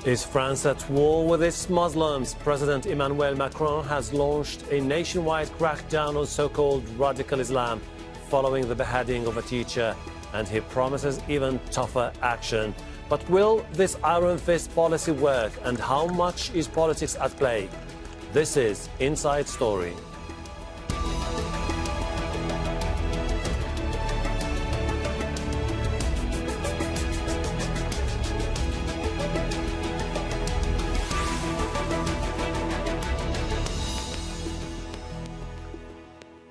Is France at war with its Muslims? President Emmanuel Macron has launched a nationwide crackdown on so-called radical Islam following the beheading of a teacher, and he promises even tougher action. But will this iron fist policy work, and how much is politics at play? This is Inside Story.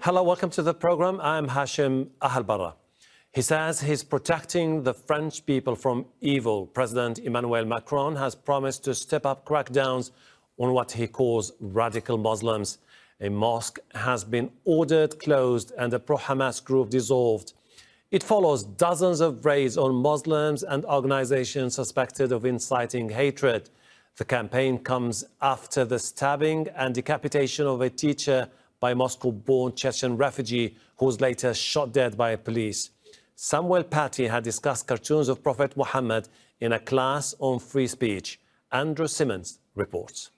Hello, welcome to the program. I'm Hashim Ahalbarra. He says he's protecting the French people from evil. President Emmanuel Macron has promised to step up crackdowns on what he calls radical Muslims. A mosque has been ordered closed and a pro-Hamas group dissolved. It follows dozens of raids on Muslims and organizations suspected of inciting hatred. The campaign comes after the stabbing and decapitation of a teacher by Moscow-born Chechen refugee who was later shot dead by police. Samuel Paty had discussed cartoons of Prophet Muhammad in a class on free speech. Andrew Simmons reports.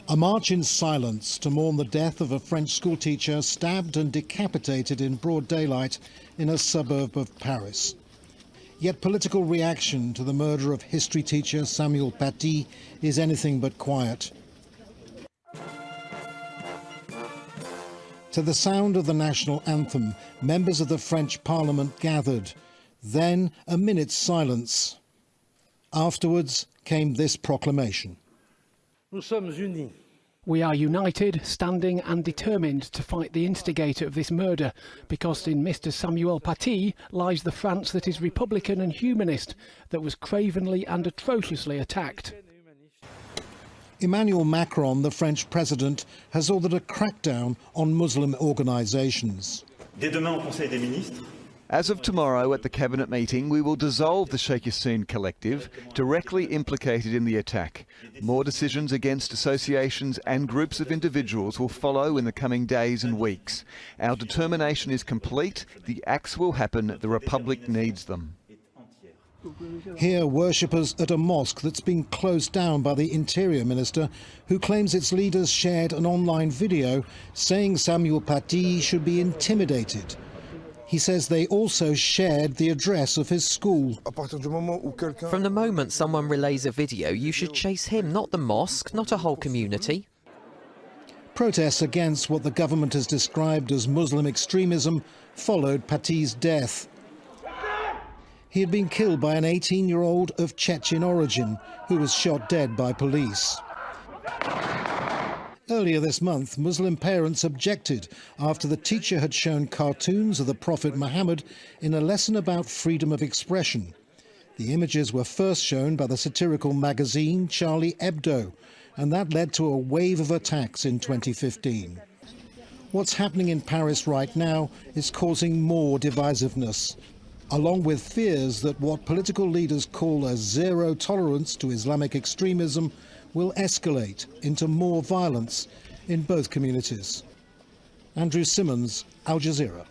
A march in silence to mourn the death of a French schoolteacher stabbed and decapitated in broad daylight in a suburb of Paris. Yet political reaction to the murder of history teacher Samuel Paty is anything but quiet. To the sound of the national anthem, members of the French Parliament gathered. Then a minute's silence. Afterwards came this proclamation. We are united, standing and determined to fight the instigator of this murder, because in Mr. Samuel Paty lies the France that is republican and humanist, that was cravenly and atrociously attacked. Emmanuel Macron, the French president, has ordered a crackdown on Muslim organisations. As of tomorrow at the cabinet meeting, we will dissolve the Sheikh Yassin collective, directly implicated in the attack. More decisions against associations and groups of individuals will follow in the coming days and weeks. Our determination is complete. The acts will happen. The Republic needs them. Here, worshippers at a mosque that's been closed down by the Interior Minister, who claims its leaders shared an online video saying Samuel Paty should be intimidated. He says they also shared the address of his school. From the moment someone relays a video, you should chase him, not the mosque, not a whole community. Protests against what the government has described as Muslim extremism followed Paty's death. He had been killed by an 18-year-old of Chechen origin who was shot dead by police. Earlier this month, Muslim parents objected after the teacher had shown cartoons of the Prophet Muhammad in a lesson about freedom of expression. The images were first shown by the satirical magazine Charlie Hebdo, and that led to a wave of attacks in 2015. What's happening in Paris right now is causing more divisiveness, along with fears that what political leaders call a zero tolerance to Islamic extremism will escalate into more violence in both communities. Andrew Simmons, Al Jazeera.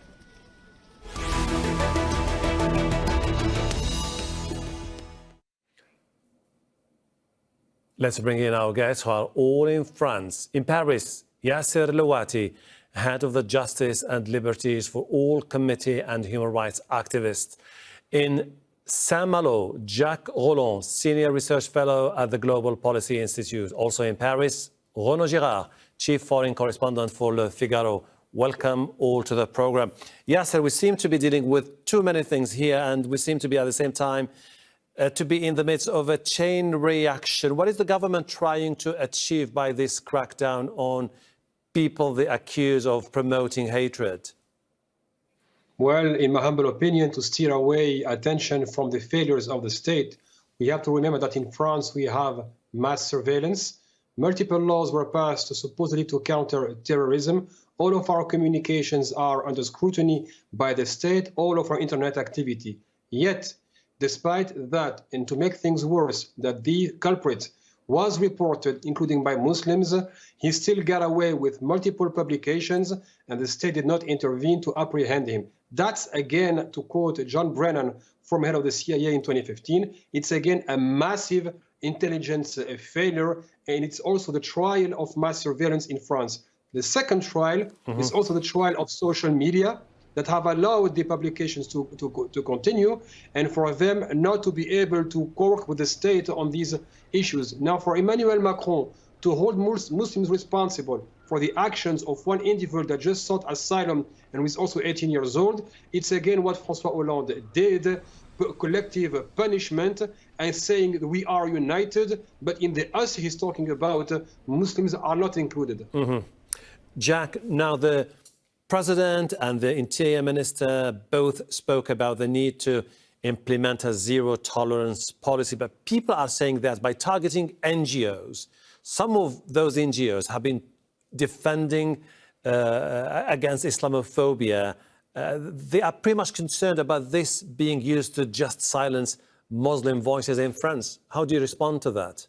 Let's bring in our guests who are all in France. In Paris, Yasser Louati, head of the Justice and Liberties for All Committee and human rights activist. In Saint-Malo, Jacques Roland, Senior Research Fellow at the Global Policy Institute. Also in Paris, Renaud Girard, Chief Foreign Correspondent for Le Figaro. Welcome all to the program. Yasser, we seem to be dealing with too many things here, and we seem to be at the same time to be in the midst of a chain reaction. What is the government trying to achieve by this crackdown on people they accuse of promoting hatred? Well, in my humble opinion, to steer away attention from the failures of the state, we have to remember that in France we have mass surveillance. Multiple laws were passed supposedly to counter terrorism. All of our communications are under scrutiny by the state, all of our internet activity. Yet, despite that, and to make things worse, that the culprits was reported, including by Muslims. He still got away with multiple publications, and the state did not intervene to apprehend him. That's, again, to quote John Brennan, former head of the CIA in 2015, it's again a massive intelligence failure, and it's also the trial of mass surveillance in France. The second trial is also the trial of social media that have allowed the publications to continue, and for them not to be able to work with the state on these issues. Now, for Emmanuel Macron to hold Muslims responsible for the actions of one individual that just sought asylum and was also 18 years old, it's again what François Hollande did, collective punishment, and saying we are united, but in the us he's talking about, Muslims are not included. Jack, now the President and the Interior Minister both spoke about the need to implement a zero-tolerance policy, but people are saying that by targeting NGOs, some of those NGOs have been defending against Islamophobia. They are pretty much concerned about this being used to just silence Muslim voices in France. How do you respond to that?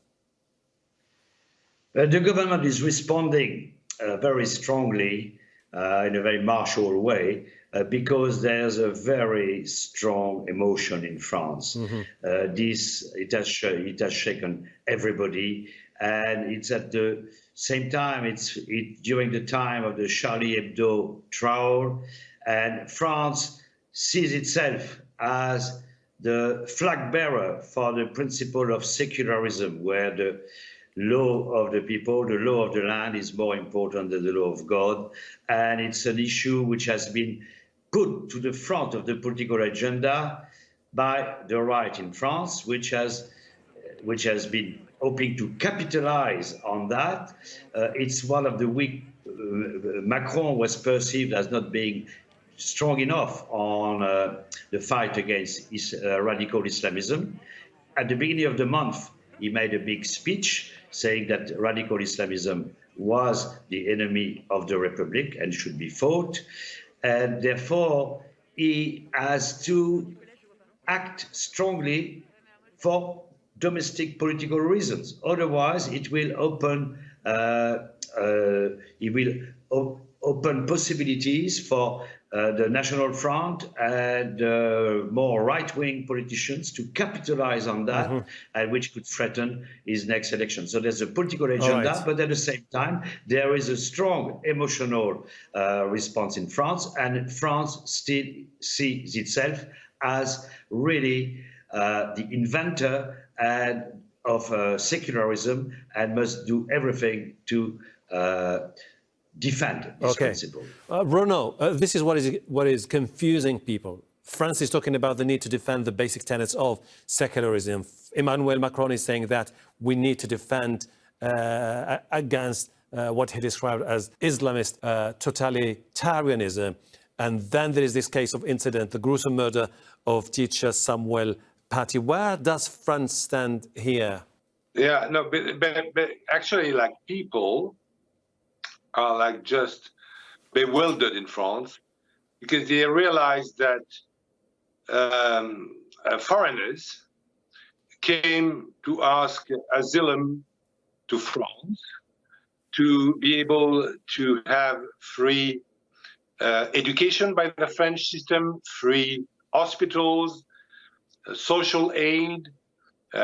The government is responding very strongly in a very martial way because there's a very strong emotion in France. It has shaken everybody, and it's at the same time, it's during the time of the Charlie Hebdo trial, and France sees itself as the flag bearer for the principle of secularism, where the law of the people, the law of the land is more important than the law of God. And it's an issue which has been put to the front of the political agenda by the right in France, which has been hoping to capitalize on that. It's one of the weak, Macron was perceived as not being strong enough on the fight against radical Islamism. At the beginning of the month, he made a big speech saying that radical Islamism was the enemy of the Republic and should be fought. And therefore, he has to act strongly for domestic political reasons. Otherwise, it will open open possibilities for the National Front and more right-wing politicians to capitalize on that, and which could threaten his next election. So there's a political agenda, but at the same time, there is a strong emotional response in France, and France still sees itself as really the inventor of secularism, and must do everything to defend this principle. Bruno, this is what is confusing people. France is talking about the need to defend the basic tenets of secularism. Emmanuel Macron is saying that we need to defend against what he described as Islamist totalitarianism. And then there is this case of incident, the gruesome murder of teacher Samuel Paty. Where does France stand here? Yeah, no, but actually, like, people are like just bewildered in France because they realize that foreigners came to ask asylum to France to be able to have free education by the French system, free hospitals, social aid,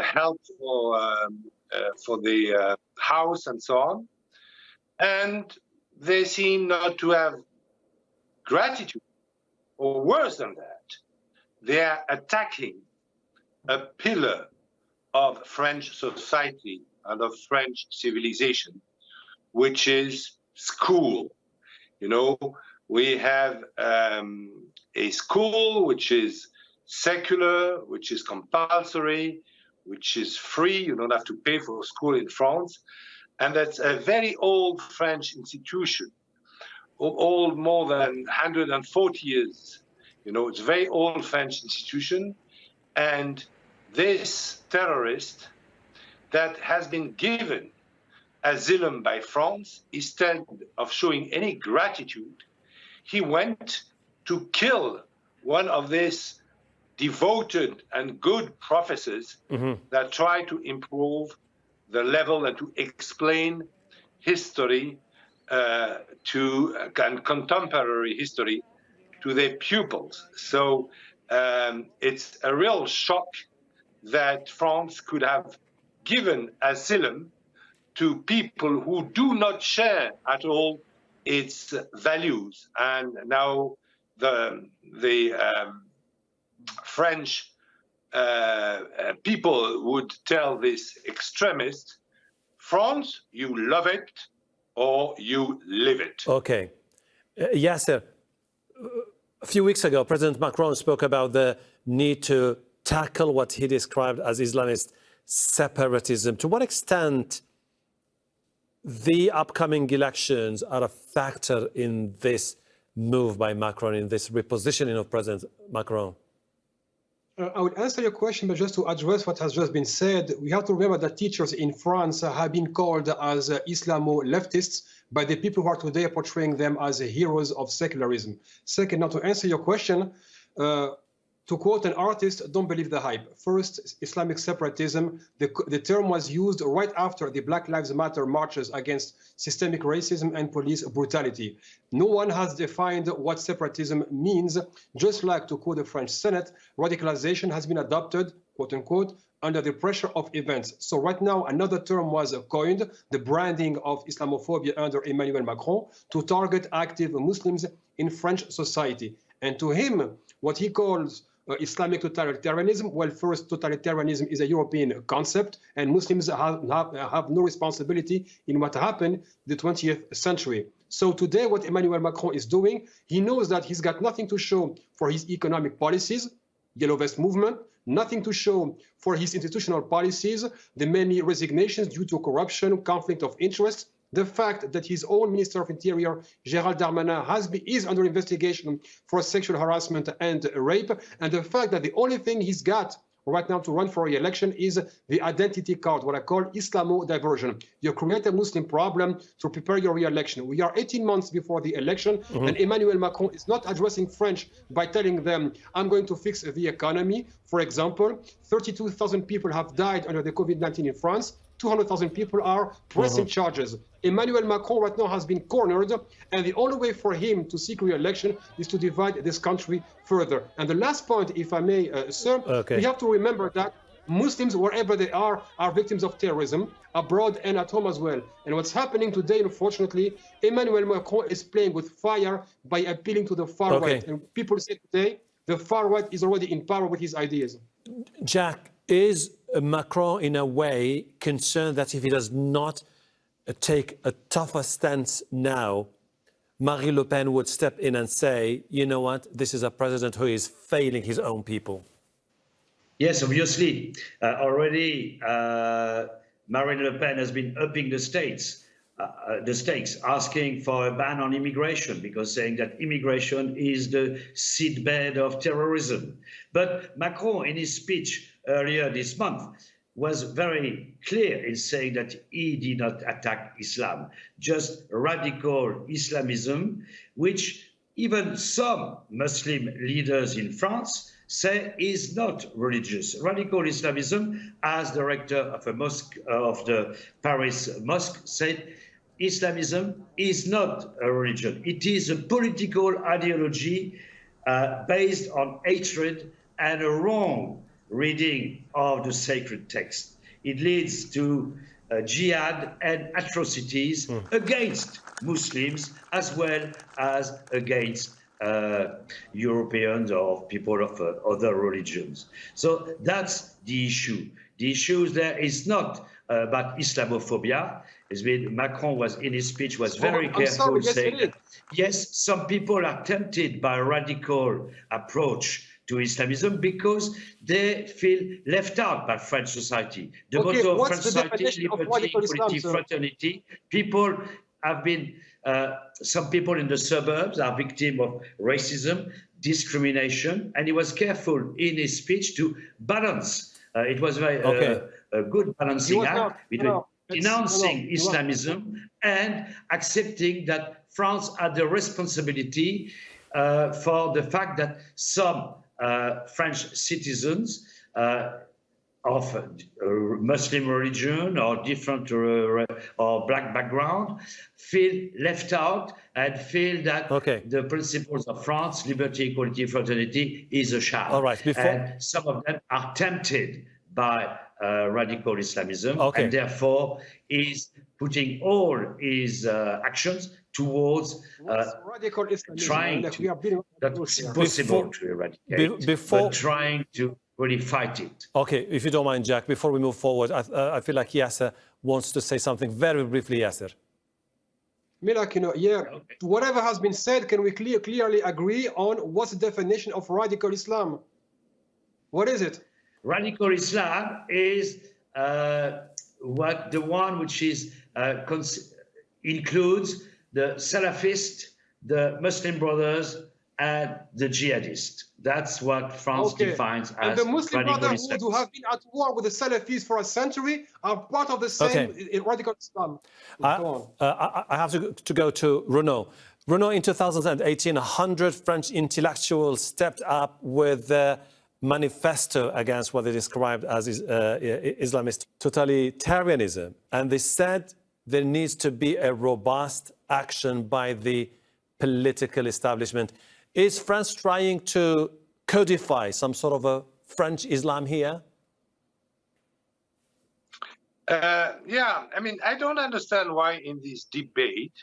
help for the house and so on. And they seem not to have gratitude, or worse than that, they are attacking a pillar of French society and of French civilization, which is school. You know, we have a school which is secular, which is compulsory, which is free. You don't have to pay for school in France. And that's a very old French institution, old more than 140 years. You know, it's a very old French institution. And this terrorist that has been given asylum by France, instead of showing any gratitude, he went to kill one of these devoted and good professors that try to improve the level and to explain history and contemporary history to their pupils. So it's a real shock that France could have given asylum to people who do not share at all its values. And now the French people would tell this extremist, France, you love it or you live it. Okay. Yasser, a few weeks ago, President Macron spoke about the need to tackle what he described as Islamist separatism. To what extent the upcoming elections are a factor in this move by Macron, in this repositioning of President Macron? I would answer your question, but just to address what has just been said, we have to remember that teachers in France have been called as Islamo-leftists by the people who are today portraying them as heroes of secularism. Second, now to answer your question, to quote an artist, don't believe the hype. First, Islamic separatism, the term was used right after the Black Lives Matter marches against systemic racism and police brutality. No one has defined what separatism means, just like, to quote the French Senate, radicalization has been adopted, quote unquote, under the pressure of events. So right now, another term was coined, the branding of Islamophobia under Emmanuel Macron, to target active Muslims in French society. And to him, what he calls Islamic totalitarianism, well, first, totalitarianism is a European concept, and Muslims have no responsibility in what happened in the 20th century. So today, what Emmanuel Macron is doing, he knows that he's got nothing to show for his economic policies, Yellow Vest movement, nothing to show for his institutional policies, the many resignations due to corruption, conflict of interest, the fact that his own Minister of Interior, Gérald Darmanin, is under investigation for sexual harassment and rape, and the fact that the only thing he's got right now to run for re-election is the identity card, what I call Islamo diversion. You create a Muslim problem to prepare your re-election. We are 18 months before the election, and Emmanuel Macron is not addressing French by telling them, I'm going to fix the economy. For example, 32,000 people have died under the COVID-19 in France. 200,000 people are pressing charges. Emmanuel Macron right now has been cornered, and the only way for him to seek re-election is to divide this country further. And the last point, if I may, sir, we have to remember that Muslims, wherever they are victims of terrorism, abroad and at home as well. And what's happening today, unfortunately, Emmanuel Macron is playing with fire by appealing to the far right. And people say today, the far right is already in power with his ideas. Jack, is Macron in a way concerned that if he does not take a tougher stance now, Marine Le Pen would step in and say, you know what, this is a president who is failing his own people? Yes, obviously. Already Marine Le Pen has been upping the stakes, asking for a ban on immigration, because saying that immigration is the seedbed of terrorism. But Macron, in his speech earlier this month, was very clear in saying that he did not attack Islam, just radical Islamism, which even some Muslim leaders in France say is not religious. Radical Islamism, as director of a mosque, of the Paris Mosque, said Islamism is not a religion. It is a political ideology based on hatred and a wrong reading of the sacred text. It leads to jihad and atrocities against Muslims as well as against Europeans or people of other religions. So that's the issue. The issue there is not about Islamophobia. Macron was in his speech was very careful, saying that yes, some people are tempted by a radical approach to Islamism because they feel left out by French society. The motto of French society, liberty, equality, fraternity. People have been, some people in the suburbs are victims of racism, discrimination, and he was careful in his speech to balance. It was very a good balancing act between denouncing Islamism and accepting that France had the responsibility for the fact that some French citizens of Muslim religion or different or black background feel left out and feel that the principles of France, liberty, equality, fraternity, is a sham. All right. And some of them are tempted by radical Islamism, and therefore is putting all his actions towards radical Islamism, trying to, that's impossible to eradicate, but trying to really fight it. Okay, if you don't mind, Jack, before we move forward, I feel like Yasser wants to say something very briefly, Yasser. Milak, whatever has been said, can we clearly agree on what's the definition of radical Islam? What is it? Radical Islam is the one which is includes the Salafist, the Muslim Brothers, and the jihadists. That's what France defines as the Muslim Brotherhood, who have been at war with the Salafis for a century, are part of the same radical Islam. I have to go to Renaud. Renaud, in 2018, 100 French intellectuals stepped up with the manifesto against what they described as Islamist totalitarianism. And they said there needs to be a robust action by the political establishment. Is France trying to codify some sort of a French Islam here? Yeah, I mean, I don't understand why in this debate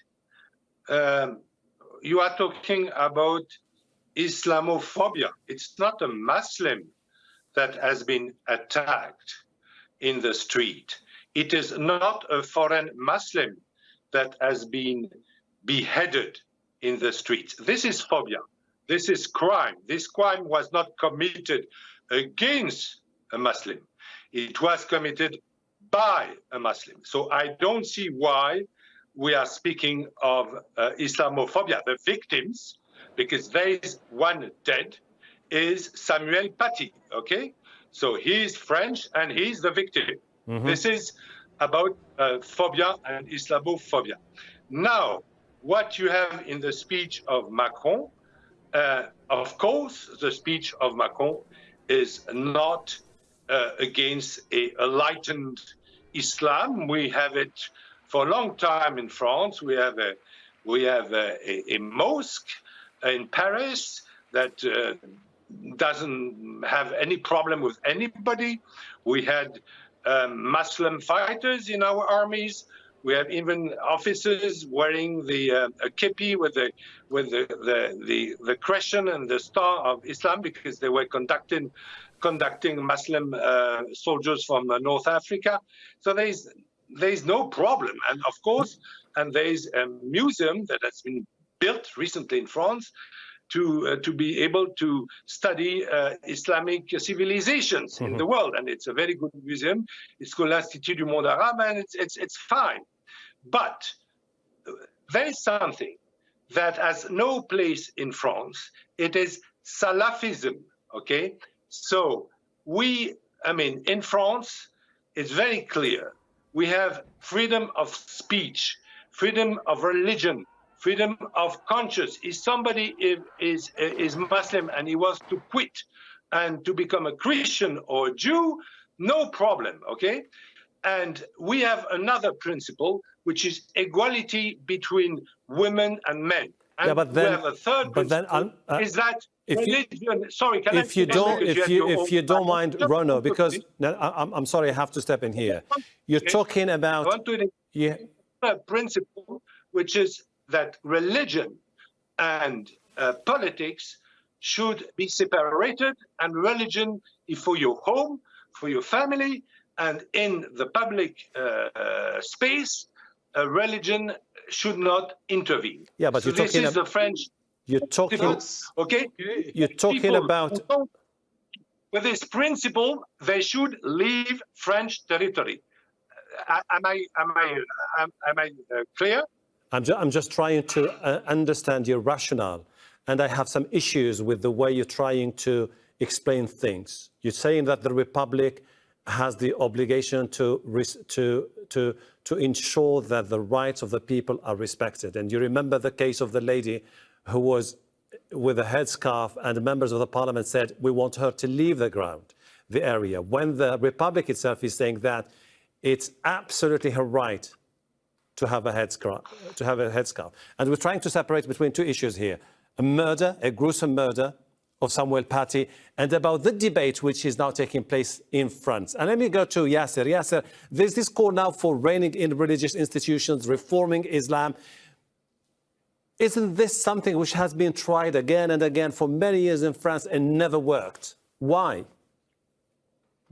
you are talking about Islamophobia. It's not a Muslim that has been attacked in the street. It is not a foreign Muslim that has been beheaded in the streets. This is phobia. This is crime. This crime was not committed against a Muslim. It was committed by a Muslim. So I don't see why we are speaking of Islamophobia. The victims, because there is one dead, is Samuel Paty, okay? So he's French and he's the victim. This is about phobia and Islamophobia. Now, what you have in the speech of Macron, of course, the speech of Macron is not against a enlightened Islam. We have it for a long time in France. We have a mosque in Paris that doesn't have any problem with anybody. We had Muslim fighters in our armies. We have even officers wearing the a kepi with the crescent and the star of Islam because they were conducting Muslim soldiers from North Africa. So there's no problem, and of course, and there's a museum that has been built recently in France to be able to study Islamic civilizations in the world, and it's a very good museum. It's called l'Institut du Monde Arabe, and it's fine. But there is something that has no place in France. It is Salafism, okay? So in France, it's very clear. We have freedom of speech, freedom of religion, freedom of conscience. If somebody is Muslim and he wants to quit and to become a Christian or a Jew, no problem, okay? And we have another principle, which is equality between women and men. And but then, we have a third principle, is that religion. Sorry, can if you don't mind, Renaud, because I'm sorry, I have to step in here. You're talking about a principle, which is that religion and politics should be separated, and religion is for your home, for your family, and in the public space, religion should not intervene. Yeah, but so you're talking this is the French. You're talking. Okay. You're talking about. With this principle, they should leave French territory. Am I clear? I'm just trying to understand your rationale, and I have some issues with the way you're trying to explain things. You're saying that the Republic has the obligation to ensure that the rights of the people are respected. And you remember the case of the lady who was with a headscarf, and the members of the parliament said, we want her to leave the ground. the area, when the Republic itself is saying that it's absolutely her right to have a headscarf. And we're trying to separate between two issues here: a murder, a gruesome murder of Samuel Paty, and about the debate which is now taking place in France. And let me go to Yasser. Yasser, there's this call now for reining in religious institutions, reforming Islam. Isn't this something which has been tried again and again for many years in France and never worked? Why?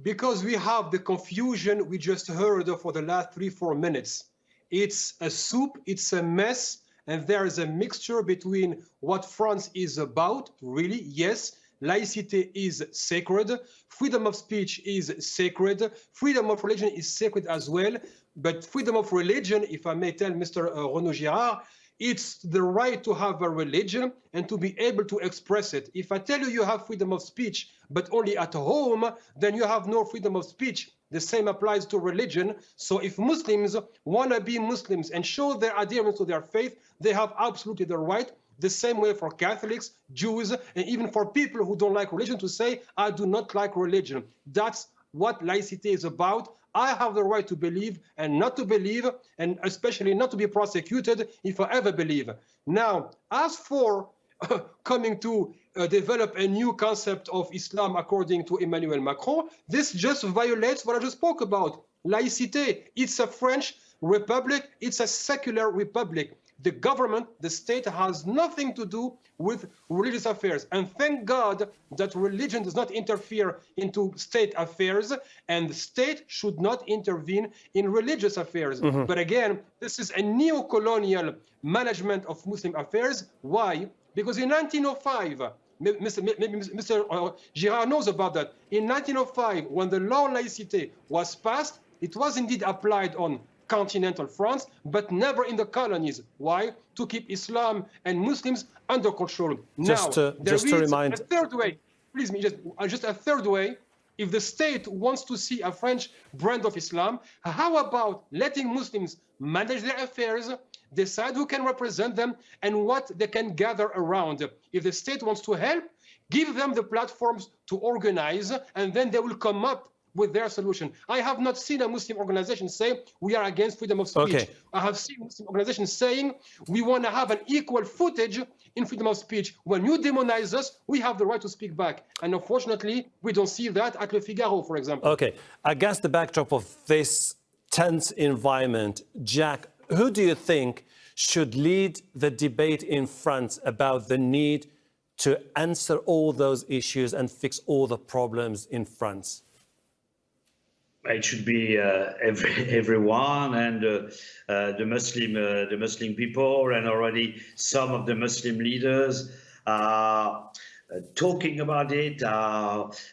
Because we have the confusion we just heard for the last 3-4 minutes. It's a soup, it's a mess, and there is a mixture between what France is about, really, yes, laicity is sacred, freedom of speech is sacred, freedom of religion is sacred as well, but freedom of religion, if I may tell Mr. Renaud Girard, it's the right to have a religion and to be able to express it. If I tell you you have freedom of speech, but only at home, then you have no freedom of speech. The same applies to religion. So if Muslims want to be Muslims and show their adherence to their faith, they have absolutely the right. The same way for Catholics, Jews, and even for people who don't like religion to say, I do not like religion. That's what laicity is about. I have the right to believe and not to believe, and especially not to be prosecuted if I ever believe. Now, as for coming to develop a new concept of Islam according to Emmanuel Macron, this just violates what I just spoke about. Laicité, it's a French republic, it's a secular republic. The government, the state, has nothing to do with religious affairs. And thank God that religion does not interfere into state affairs, and the state should not intervene in religious affairs. But again, this is a neo-colonial management of Muslim affairs. Why? Because in 1905, Mr. Girard knows about that. In 1905, when the law laïcité was passed, it was indeed applied on continental France, but never in the colonies. Why? To keep Islam and Muslims under control. Just to remind, a third way. Please, just a third way. If the state wants to see a French brand of Islam, how about letting Muslims manage their affairs, decide who can represent them and what they can gather around? If the state wants to help, give them the platforms to organize, and then they will come up with their solution. I have not seen a Muslim organization say we are against freedom of speech. Okay. I have seen Muslim organizations saying we want to have an equal footage in freedom of speech. When you demonize us, we have the right to speak back. And unfortunately, we don't see that at Le Figaro, for example. Okay, against the backdrop of this tense environment, Jack, who do you think should lead the debate in France about the need to answer all those issues and fix all the problems in France? It should be everyone, and the Muslim people, and already some of the Muslim leaders are talking about it,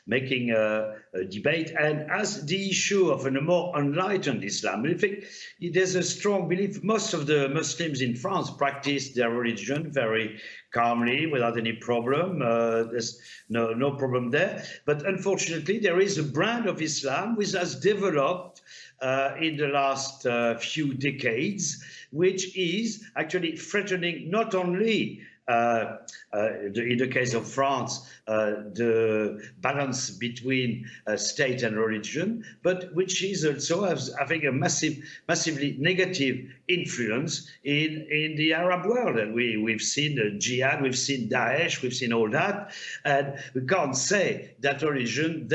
making a debate. And as the issue of a more enlightened Islam, I think there's a strong belief. Most of the Muslims in France practice their religion very calmly, without any problem. There's no problem there. But unfortunately, there is a brand of Islam which has developed in the last few decades, which is actually threatening not only in the case of France, the balance between state and religion, but which is also having a massively negative influence in the Arab world. And we've seen the jihad, we've seen Daesh, we've seen all that, and we can't say that religion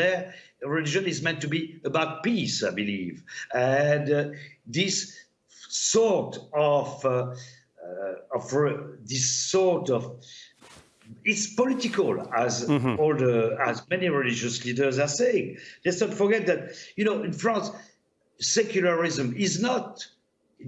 is meant to be about peace, I believe. And this sort of it's political, as as many religious leaders are saying. Let's not forget that, in France, secularism is not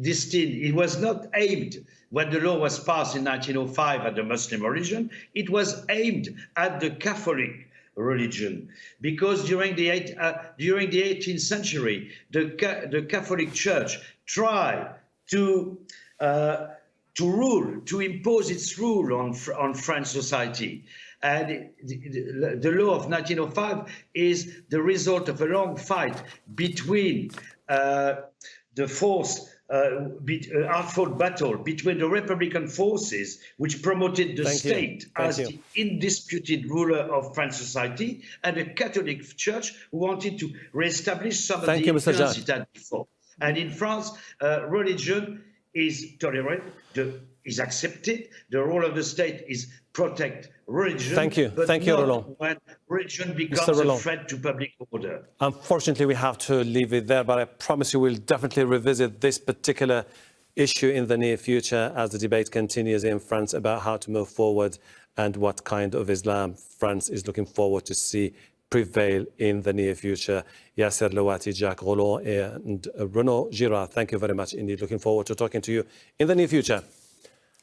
destined. It was not aimed when the law was passed in 1905 at the Muslim religion. It was aimed at the Catholic religion, because during the 18th century, the Catholic Church tried to impose its rule on French society. And the law of 1905 is the result of a long fight between the forced hard-fought battle between the Republican forces, which promoted the state as the undisputed ruler of French society, and the Catholic Church, who wanted to re-establish some of the influence it had before. And in France, religion is tolerated, is accepted. The role of the state is protect religion. Thank you. But Thank you, Roland. When religion becomes a threat to public order. Unfortunately, we have to leave it there, but I promise you we'll definitely revisit this particular issue in the near future as the debate continues in France about how to move forward and what kind of Islam France is looking forward to see prevail in the near future. Yasser Louati, Jacques Roland and Renaud Girard, thank you very much indeed. Looking forward to talking to you in the near future.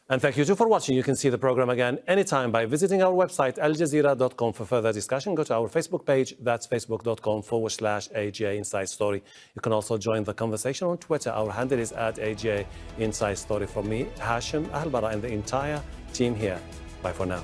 And thank you too for watching. You can see the program again anytime by visiting our website, aljazeera.com, for further discussion. Go to our Facebook page, that's facebook.com/AGA Inside Story. You can also join the conversation on Twitter. Our handle is @AGA Inside Story. From me, Hashim Ahl Bara, and the entire team here. Bye for now.